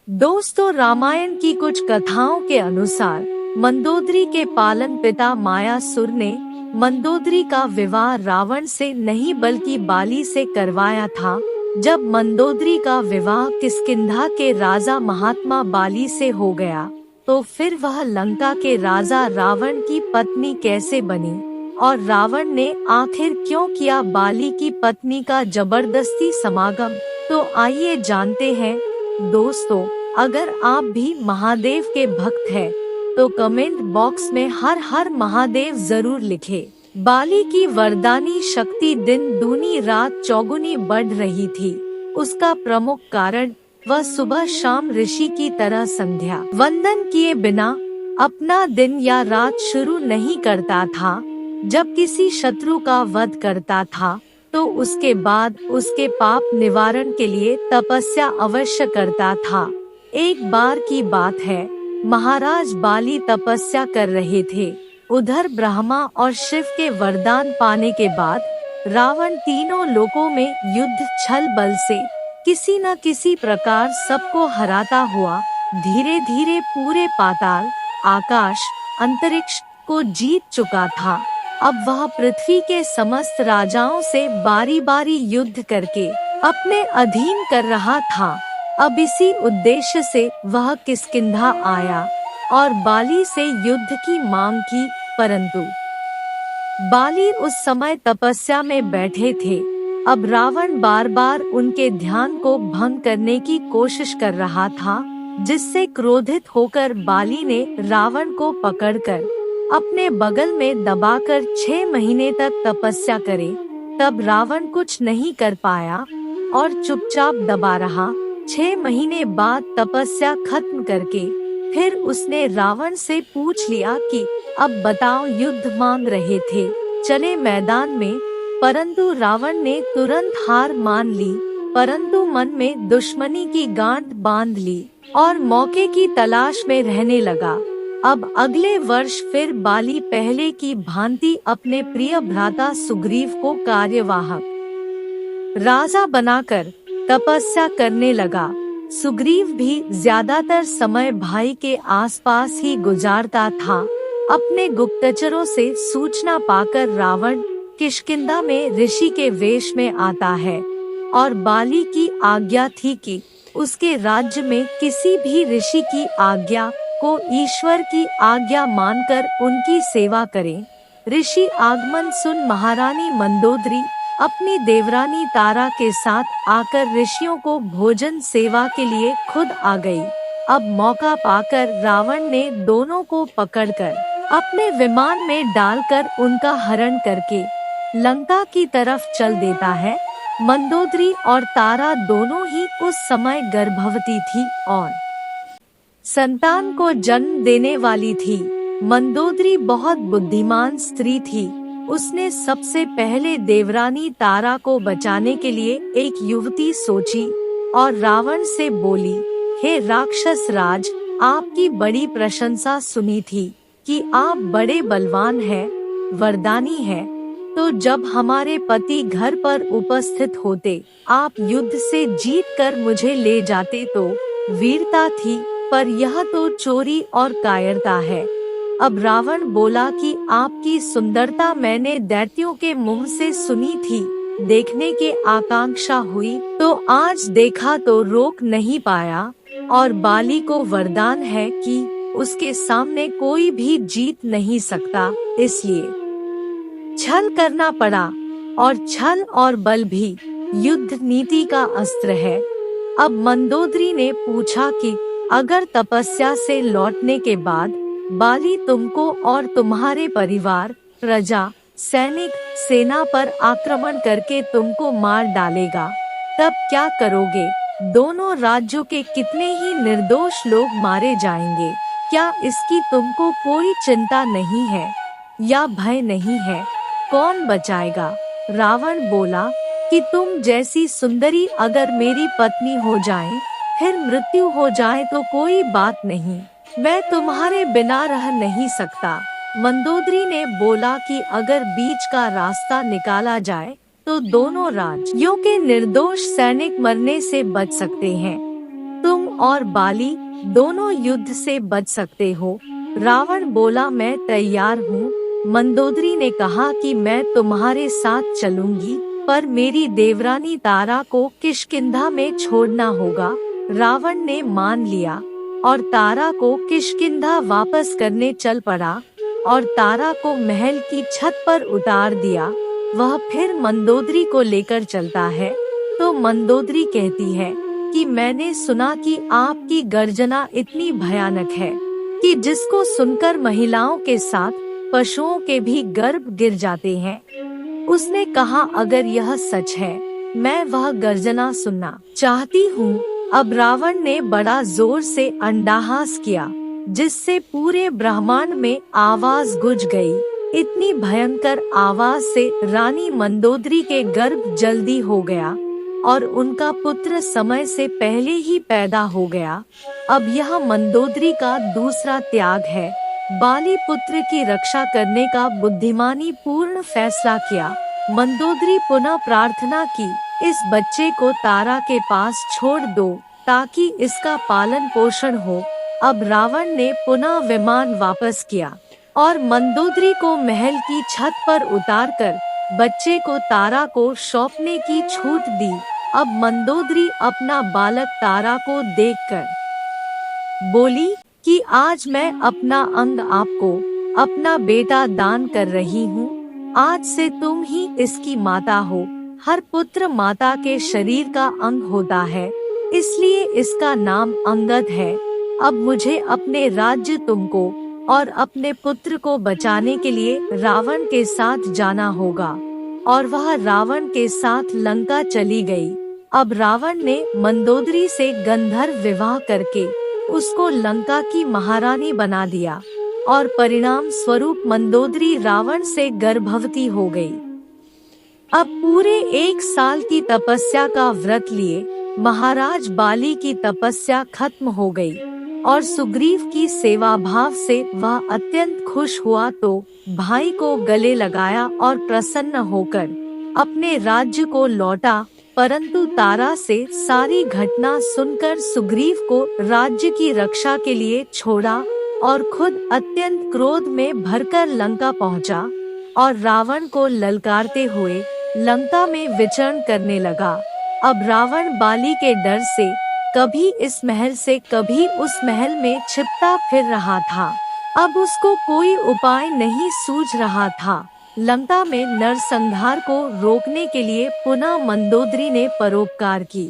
दोस्तों, रामायण की कुछ कथाओं के अनुसार मंदोदरी के पालन पिता मायासुर ने मंदोदरी का विवाह रावण से नहीं बल्कि बाली से करवाया था। जब मंदोदरी का विवाह किष्किंधा के राजा महात्मा बाली से हो गया, तो फिर वह लंका के राजा रावण की पत्नी कैसे बनी और रावण ने आखिर क्यों किया बाली की पत्नी का जबरदस्ती समागम? तो आइए जानते हैं। दोस्तों, अगर आप भी महादेव के भक्त हैं, तो कमेंट बॉक्स में हर हर महादेव जरूर लिखें। बाली की वरदानी शक्ति दिन दूनी रात चौगुनी बढ़ रही थी। उसका प्रमुख कारण वह सुबह शाम ऋषि की तरह संध्या वंदन किए बिना अपना दिन या रात शुरू नहीं करता था। जब किसी शत्रु का वध करता था, तो उसके बाद उसके पाप निवारण के लिए तपस्या अवश्य करता था। एक बार की बात है, महाराज बाली तपस्या कर रहे थे। उधर ब्रह्मा और शिव के वरदान पाने के बाद रावण तीनों लोकों में युद्ध छल बल से किसी न किसी प्रकार सबको हराता हुआ धीरे धीरे पूरे पाताल, आकाश, अंतरिक्ष को जीत चुका था। अब वह पृथ्वी के समस्त राजाओं से बारी बारी युद्ध करके अपने अधीन कर रहा था। अब इसी उद्देश्य से वह किष्किंधा आया और बाली से युद्ध की मांग की, परंतु बाली उस समय तपस्या में बैठे थे। अब रावण बार बार उनके ध्यान को भंग करने की कोशिश कर रहा था, जिससे क्रोधित होकर बाली ने रावण को पकड़कर अपने बगल में दबाकर 6 महीने तक तपस्या करे। तब रावण कुछ नहीं कर पाया और चुपचाप दबा रहा। 6 महीने बाद तपस्या खत्म करके फिर उसने रावण से पूछ लिया कि अब बताओ, युद्ध मांग रहे थे, चले मैदान में। परंतु रावण ने तुरंत हार मान ली, परंतु मन में दुश्मनी की गांठ बांध ली और मौके की तलाश में रहने लगा। अब अगले वर्ष फिर बाली पहले की भांति अपने प्रिय भ्राता सुग्रीव को कार्यवाहक राजा बनाकर तपस्या करने लगा। सुग्रीव भी ज्यादातर समय भाई के आसपास ही गुजारता था। अपने गुप्तचरों से सूचना पाकर रावण किष्किंधा में ऋषि के वेश में आता है और बाली की आज्ञा थी कि उसके राज्य में किसी भी ऋषि की आज्ञा को ईश्वर की आज्ञा मानकर उनकी सेवा करें। ऋषि आगमन सुन महारानी मंदोदरी अपनी देवरानी तारा के साथ आकर ऋषियों को भोजन सेवा के लिए खुद आ गई। अब मौका पाकर रावण ने दोनों को पकड़कर अपने विमान में डालकर उनका हरण करके लंका की तरफ चल देता है। मंदोदरी और तारा दोनों ही उस समय गर्भवती थी और संतान को जन्म देने वाली थी। मंदोदरी बहुत बुद्धिमान स्त्री थी। उसने सबसे पहले देवरानी तारा को बचाने के लिए एक युवती सोची और रावण से बोली, हे राक्षस राज, आपकी बड़ी प्रशंसा सुनी थी कि आप बड़े बलवान हैं, वरदानी हैं। तो जब हमारे पति घर पर उपस्थित होते, आप युद्ध से जीत कर मुझे ले जाते तो वीरता थी, पर यह तो चोरी और कायरता है। अब रावण बोला कि आपकी सुंदरता मैंने दैत्यों के मुंह से सुनी थी, देखने के आकांक्षा हुई, तो आज देखा तो रोक नहीं पाया। और बाली को वरदान है कि उसके सामने कोई भी जीत नहीं सकता, इसलिए छल करना पड़ा। और छल और बल भी युद्ध नीति का अस्त्र है। अब मंदोदरी ने पूछा कि अगर तपस्या से लौटने के बाद बाली तुमको और तुम्हारे परिवार, प्रजा, सैनिक, सेना पर आक्रमण करके तुमको मार डालेगा, तब क्या करोगे? दोनों राज्यों के कितने ही निर्दोष लोग मारे जाएंगे। क्या इसकी तुमको कोई चिंता नहीं है या भय नहीं है? कौन बचाएगा? रावण बोला कि तुम जैसी सुंदरी अगर मेरी पत्नी हो जाए, फिर मृत्यु हो जाए तो कोई बात नहीं, मैं तुम्हारे बिना रह नहीं सकता। मंदोदरी ने बोला कि अगर बीच का रास्ता निकाला जाए तो दोनों राज्यों के निर्दोष सैनिक मरने से बच सकते हैं। तुम और बाली दोनों युद्ध से बच सकते हो। रावण बोला, मैं तैयार हूँ। मंदोदरी ने कहा कि मैं तुम्हारे साथ चलूंगी, पर मेरी देवरानी तारा को किष्किंधा में छोड़ना होगा। रावण ने मान लिया और तारा को किष्किंधा वापस करने चल पड़ा और तारा को महल की छत पर उतार दिया। वह फिर मंदोदरी को लेकर चलता है तो मंदोदरी कहती है कि मैंने सुना कि आपकी गर्जना इतनी भयानक है कि जिसको सुनकर महिलाओं के साथ पशुओं के भी गर्भ गिर जाते हैं। उसने कहा, अगर यह सच है, मैं वह गर्जना सुनना चाहती हूँ। अब रावण ने बड़ा जोर से अंडाहास किया, जिससे पूरे ब्रह्मांड में आवाज गूंज गई। इतनी भयंकर आवाज से रानी मंदोदरी के गर्भ जल्दी हो गया और उनका पुत्र समय से पहले ही पैदा हो गया। अब यह मंदोदरी का दूसरा त्याग है। बाली पुत्र की रक्षा करने का बुद्धिमानी पूर्ण फैसला किया। मंदोदरी पुनः प्रार्थना की, इस बच्चे को तारा के पास छोड़ दो ताकि इसका पालन पोषण हो। अब रावण ने पुनः विमान वापस किया और मंदोदरी को महल की छत पर उतारकर बच्चे को तारा को सौंपने की छूट दी। अब मंदोदरी अपना बालक तारा को देखकर बोली कि आज मैं अपना अंग आपको, अपना बेटा दान कर रही हूँ। आज से तुम ही इसकी माता हो। हर पुत्र माता के शरीर का अंग होता है, इसलिए इसका नाम अंगद है। अब मुझे अपने राज्य तुमको और अपने पुत्र को बचाने के लिए रावण के साथ जाना होगा। और वह रावण के साथ लंका चली गई। अब रावण ने मंदोदरी से गंधर्व विवाह करके उसको लंका की महारानी बना दिया और परिणाम स्वरूप मंदोदरी रावण से गर्भवती हो गई। अब पूरे 1 साल की तपस्या का व्रत लिए महाराज बाली की तपस्या खत्म हो गई और सुग्रीव की सेवा भाव से वह अत्यंत खुश हुआ तो भाई को गले लगाया और प्रसन्न होकर अपने राज्य को लौटा। परंतु तारा से सारी घटना सुनकर सुग्रीव को राज्य की रक्षा के लिए छोड़ा और खुद अत्यंत क्रोध में भरकर लंका पहुंचा और रावण को ललकारते हुए लंका में विचरण करने लगा। अब रावण बाली के डर से कभी इस महल से कभी उस महल में छिपता फिर रहा था। अब उसको कोई उपाय नहीं सूझ रहा था। लंका में नरसंहार को रोकने के लिए पुनः मंदोदरी ने परोपकार की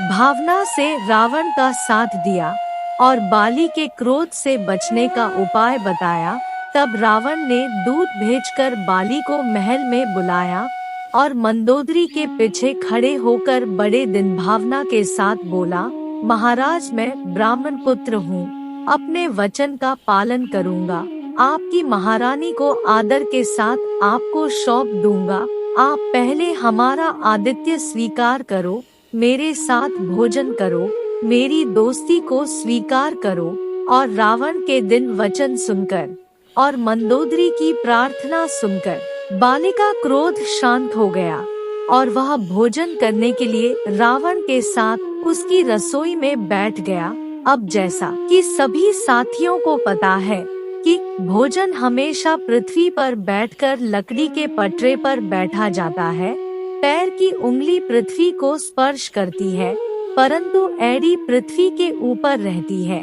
भावना से रावण का साथ दिया और बाली के क्रोध से बचने का उपाय बताया। तब रावण ने दूत भेजकर बाली को महल में बुलाया और मंदोदरी के पीछे खड़े होकर बड़े दिन भावना के साथ बोला, महाराज, मैं ब्राह्मण पुत्र हूँ, अपने वचन का पालन करूँगा। आपकी महारानी को आदर के साथ आपको सौंप दूंगा। आप पहले हमारा आतिथ्य स्वीकार करो, मेरे साथ भोजन करो, मेरी दोस्ती को स्वीकार करो। और रावण के दिन वचन सुनकर और मंदोदरी की प्रार्थना सुनकर बाली का क्रोध शांत हो गया और वह भोजन करने के लिए रावण के साथ उसकी रसोई में बैठ गया। अब जैसा कि सभी साथियों को पता है कि भोजन हमेशा पृथ्वी पर बैठकर लकड़ी के पटरे पर बैठा जाता है। पैर की उंगली पृथ्वी को स्पर्श करती है, परंतु एड़ी पृथ्वी के ऊपर रहती है।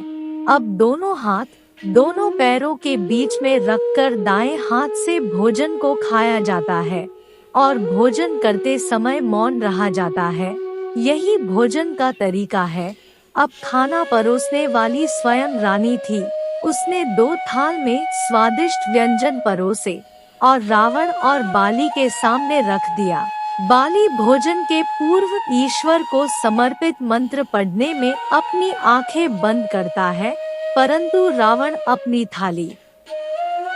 अब दोनों हाथ दोनों पैरों के बीच में रखकर दाएं हाथ से भोजन को खाया जाता है और भोजन करते समय मौन रहा जाता है। यही भोजन का तरीका है। अब खाना परोसने वाली स्वयं रानी थी। उसने 2 थाल में स्वादिष्ट व्यंजन परोसे और रावण और बाली के सामने रख दिया। बाली भोजन के पूर्व ईश्वर को समर्पित मंत्र पढ़ने में अपनी आंखें बंद करता है, परंतु रावण अपनी थाली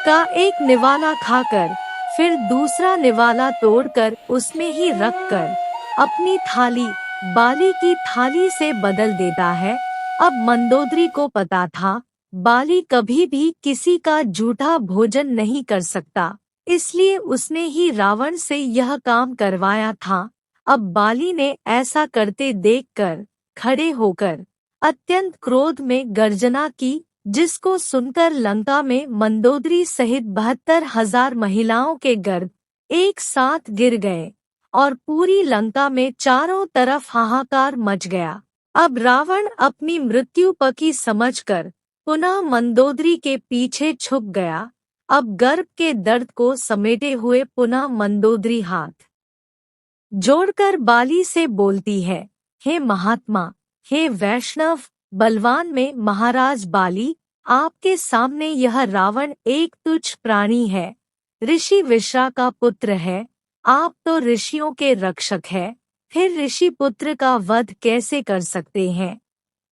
का एक निवाला खाकर फिर दूसरा निवाला तोड़कर उसमें ही रखकर अपनी थाली बाली की थाली से बदल देता है। अब मंदोदरी को पता था बाली कभी भी किसी का झूठा भोजन नहीं कर सकता, इसलिए उसने ही रावण से यह काम करवाया था। अब बाली ने ऐसा करते देखकर खड़े होकर अत्यंत क्रोध में गर्जना की, जिसको सुनकर लंका में मंदोदरी सहित 72,000 महिलाओं के गर्भ एक साथ गिर गए और पूरी लंका में चारों तरफ हाहाकार मच गया। अब रावण अपनी मृत्यु पकी समझकर पुनः मंदोदरी के पीछे छुप गया। अब गर्भ के दर्द को समेटे हुए पुनः मंदोदरी हाथ जोड़कर बाली से बोलती है, हे महात्मा, हे वैष्णव बलवान में महाराज बाली, आपके सामने यह रावण एक तुच्छ प्राणी है, ऋषि विश्रा का पुत्र है। आप तो ऋषियों के रक्षक हैं, फिर ऋषि पुत्र का वध कैसे कर सकते हैं?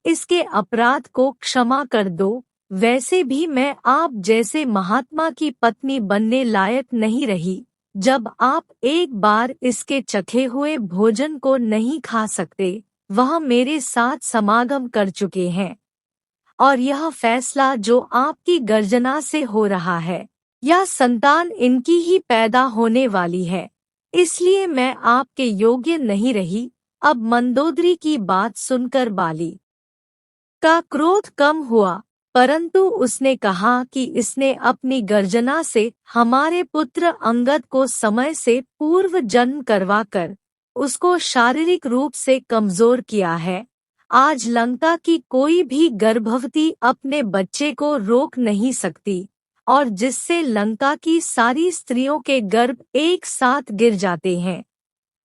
इसके अपराध को क्षमा कर दो। वैसे भी मैं आप जैसे महात्मा की पत्नी बनने लायक नहीं रही, जब आप एक बार इसके चखे हुए भोजन को नहीं खा सकते। वह मेरे साथ समागम कर चुके हैं और यह फैसला जो आपकी गर्जना से हो रहा है, यह संतान इनकी ही पैदा होने वाली है, इसलिए मैं आपके योग्य नहीं रही। अब मंदोदरी की बात सुनकर बाली का क्रोध कम हुआ, परंतु उसने कहा कि इसने अपनी गर्जना से हमारे पुत्र अंगद को समय से पूर्व जन्म करवाकर उसको शारीरिक रूप से कमजोर किया है। आज लंका की कोई भी गर्भवती अपने बच्चे को रोक नहीं सकती और जिससे लंका की सारी स्त्रियों के गर्भ एक साथ गिर जाते हैं।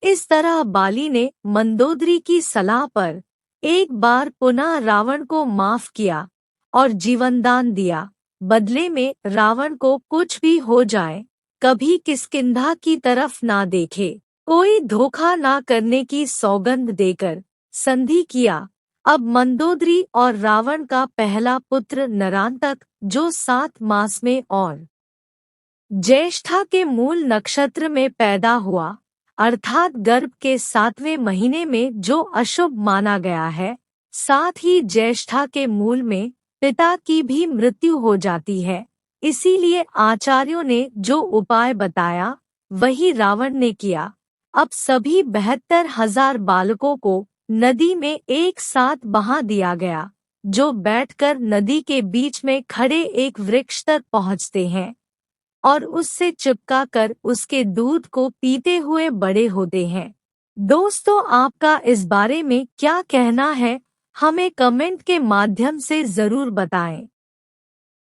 इस तरह बाली ने मंदोदरी की सलाह पर एक बार पुनः रावण को माफ किया और जीवनदान दिया। बदले में रावण को कुछ भी हो जाए, कभी किष्किंधा की तरफ ना देखे, कोई धोखा ना करने की सौगंध देकर संधि किया। अब मंदोदरी और रावण का पहला पुत्र नरांतक, जो 7 मास में और ज्येष्ठा के मूल नक्षत्र में पैदा हुआ, अर्थात गर्भ के 7वें महीने में, जो अशुभ माना गया है, साथ ही ज्येष्ठा के मूल में पिता की भी मृत्यु हो जाती है। इसीलिए आचार्यों ने जो उपाय बताया वही रावण ने किया। अब सभी 72,000 बालकों को नदी में एक साथ बहा दिया गया, जो बैठकर नदी के बीच में खड़े एक वृक्ष तक पहुँचते हैं और उससे चिपका कर उसके दूध को पीते हुए बड़े होते हैं। दोस्तों, आपका इस बारे में क्या कहना है? हमें कमेंट के माध्यम से जरूर बताएं।